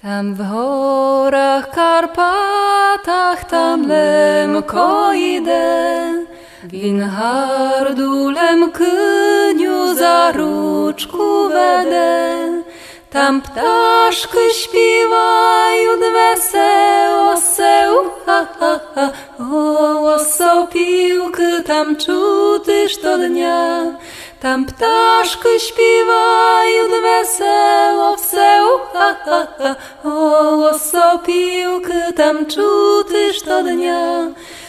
Tam w horach, Karpatach, tam lemko idę, winhardulem kyniu za ruczku wedę. Tam ptaszky śpiewają wesoło, ha, ha, ha. O, sopiłky tam czutyż to dnia. Tam ptaszky śpiewają wesoło, ha, ha, ha. O, sopiłky tam czutyż to dnia.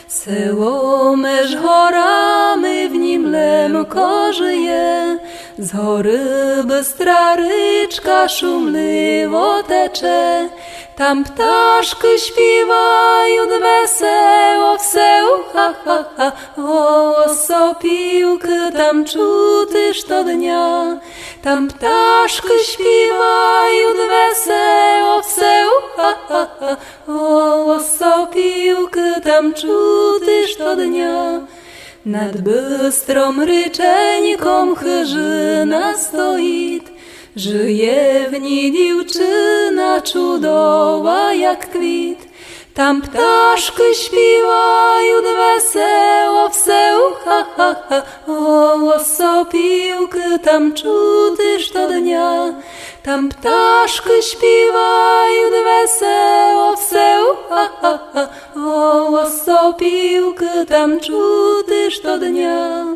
Seło męż horamy, w nim lemko żyje. Z hory bystra ryczka szumliwo tecze. Tam ptaszky śpiewają wesoło, ha, ha, ha. O, sopiłky tam czutyż to dnia. Tam ptaszky śpiewają wesoło, ha, ha, ha. O, sopiłky tam czutyż to dnia. Nad bystrą ryczeńką chyżyna stoi, żyje w niej dziewczyna cudowa jak kwit. Tam ptaszky śpiewają wesoło, ha, ha, ha. O, sopiłky tam czutyż to dnia. Tam ptaszky śpiewają wesoło, ha, ha, ha. O, sopiłky tam czutyż to dnia.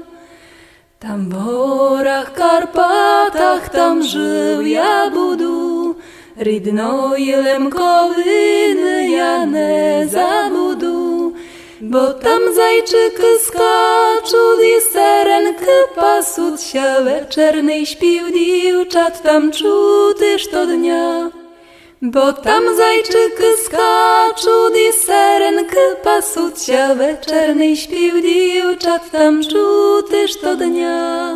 Tam w horach, Karpatach, tam żył ja budu, rydno i lemkowiny ja nie zabudu. Bo tam zajczyky skaczą i serenky pasut się, wieczerny śpiew dziewczat tam czutyż to dnia. Bo tam zajczyky skaczą i serenky pasut się, wieczerny śpiew dziewczat tam czutyż to dnia.